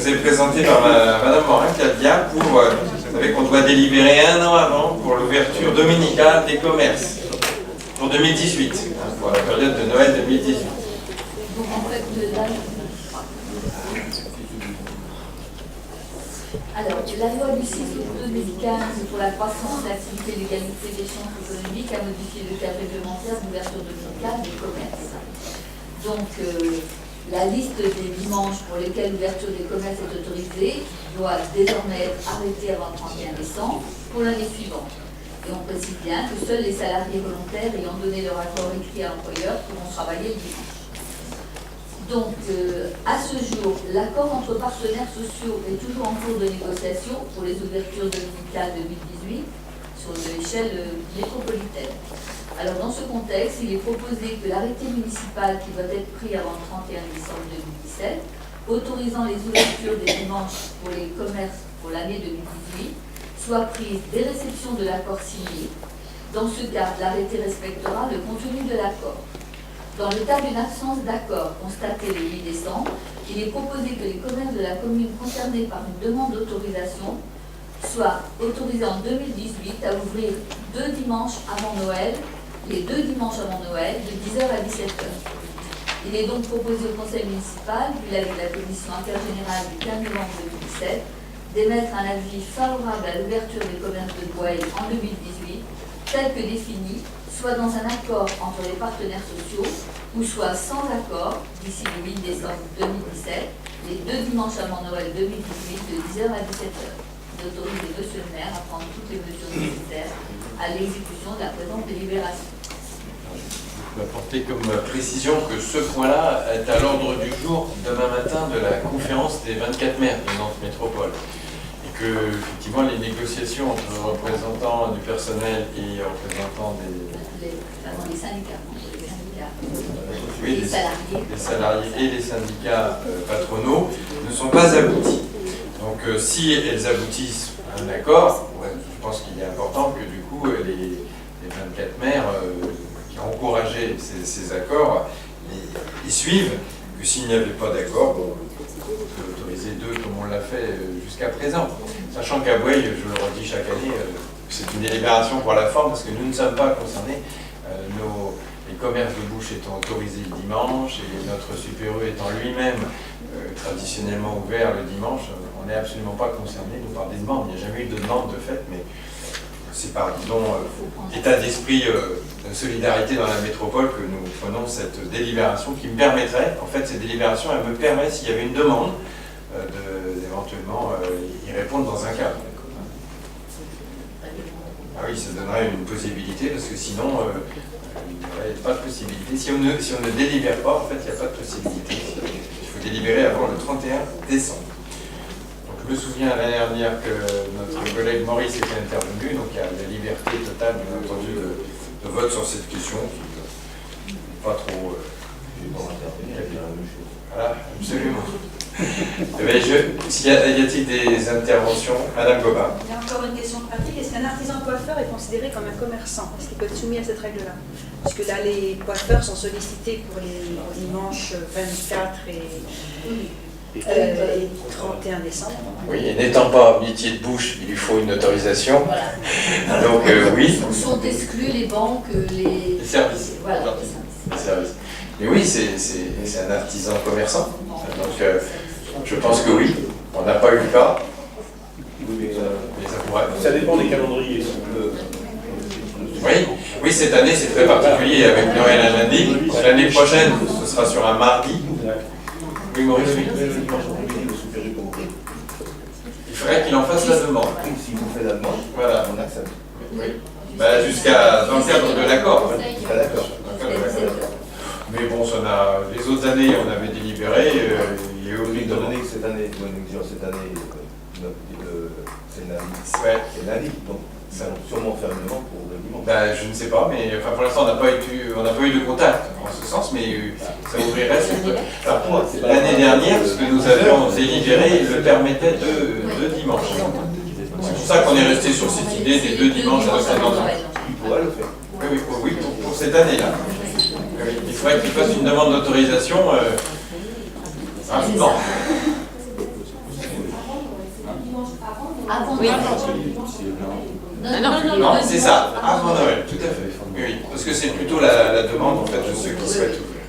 vous est présenté par Madame Morin-Claudia pour, vous savez qu'on doit délibérer 1 an avant pour l'ouverture dominicale des commerces, pour 2018, pour la période de Noël 2018. Donc en fait, alors, la loi du 6 août 2015 pour la croissance, l'activité et l'égalité des chances économiques a modifié le cadre réglementaire d'ouverture dominicale des commerces. Donc, la liste des dimanches pour lesquels l'ouverture des commerces est autorisée doit désormais être arrêtée avant le 31 décembre pour l'année suivante. Et on précise bien que seuls les salariés volontaires ayant donné leur accord écrit à l'employeur pourront travailler le dimanche. Donc, à ce jour, l'accord entre partenaires sociaux est toujours en cours de négociation pour les ouvertures dominicales 2018 sur l'échelle métropolitaine. Alors, dans ce contexte, il est proposé que l'arrêté municipal qui doit être pris avant le 31 décembre 2017, autorisant les ouvertures des dimanches pour les commerces pour l'année 2018, soit prise dès réception de l'accord signé. Dans ce cas, l'arrêté respectera le contenu de l'accord. Dans le cas d'une absence d'accord constatée le 8 décembre, il est proposé que les commerces de la commune concernés par une demande d'autorisation soient autorisés en 2018 à ouvrir 2 dimanches avant Noël, les 2 dimanches avant Noël, de 10h à 17h. Il est donc proposé au conseil municipal, vu l'avis de la commission intergénérale du 15 novembre 2017, d'émettre un avis favorable à l'ouverture des commerces de Boël en 2018, tel que défini, soit dans un accord entre les partenaires sociaux, ou soit sans accord, d'ici le 8 décembre 2017, les 2 dimanches avant Noël 2018, de 10h à 17h. D'autoriser monsieur le maire à prendre toutes les mesures nécessaires à l'exécution de la présente délibération. Je vais apporter comme précision que ce point-là est à l'ordre du jour demain matin de la conférence des 24 maires de Nantes Métropole. Et que, effectivement, les négociations entre représentants du personnel et représentants Les syndicats. Oui, les salariés et les syndicats patronaux ne sont pas aboutis. Donc si elles aboutissent à un accord, je pense qu'il est important que du coup les 24 maires qui ont encouragé ces accords les suivent, que s'il n'y avait pas d'accord, on peut autoriser 2 comme on l'a fait jusqu'à présent. Sachant qu'à Boueil, je le redis chaque année, c'est une délibération pour la forme parce que nous ne sommes pas concernés. Les commerces de bouche étant autorisés le dimanche et notre Super U étant lui-même traditionnellement ouvert le dimanche, on n'est absolument pas concerné nous par des demandes. Il n'y a jamais eu de demande de fait, mais c'est par, disons, état d'esprit de solidarité dans la métropole que nous prenons cette délibération qui me permettrait, en fait, cette délibération, elle me permet, s'il y avait une demande, d'éventuellement y répondre dans un cadre. Ah oui, ça donnerait une possibilité, parce que sinon, il n'y aurait pas de possibilité. Si on ne délibère pas, en fait, il n'y a pas de possibilité. Il faut délibérer avant le 31 décembre. Donc, je me souviens l'année dernière que notre collègue Maurice était intervenu, donc il y a la liberté totale, bien entendu, de vote sur cette question, qui n'est pas trop... Voilà, absolument. Y a-t-il des interventions? Madame Gobin. Il y a encore une question pratique. Est-ce qu'un artisan coiffeur est considéré comme un commerçant? Est-ce qu'il peut être soumis à cette règle-là? Puisque là, les coiffeurs sont sollicités pour les dimanches 24 et 31 décembre. Oui, et n'étant pas métier de bouche, il lui faut une autorisation. Voilà. Donc oui. Sont exclus les banques, les services. Voilà, les services. Mais oui, c'est un artisan commerçant. Donc je pense que oui. On n'a pas eu le cas. Mais ça pourrait. Ça dépend des calendriers. Oui, cette année c'est très particulier avec Noël un lundi. L'année prochaine, ce sera sur un mardi. Oui, Maurice, oui. Il faudrait qu'il en fasse la demande. Si vous faites la demande, voilà. On accepte. Oui. Bah, jusqu'à dans le cadre de l'accord. Pas d'accord. Mais bon, les autres années, on avait délibéré. Il est obligé Étant de donné que cette année, c'est lundi, donc ça va sûrement faire une demande pour le dimanche. Ben, je ne sais pas, mais enfin, pour l'instant, on n'a pas eu de contact en ce sens, mais ça ouvrirait. L'année dernière, ce que nous avions délibéré, il le permettait de dimanche. C'est pour ça qu'on est resté sur cette idée des 2 dimanches à cette année. Il pourra le faire. Oui, pour cette année-là. Il faudrait qu'il fasse une demande d'autorisation rapidement. Avant Oui. Noël. Non, c'est ça, avant Noël, tout à fait. Oui, oui, parce que c'est plutôt la demande en fait de ceux qui souhaitent ouvrir.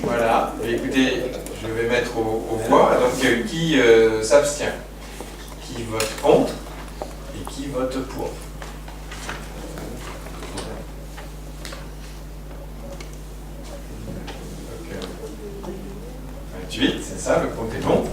Voilà, et écoutez, je vais mettre aux voix. Donc, qui s'abstient? Qui vote contre? Et qui vote pour? Donc, 28, c'est ça, le compte est bon.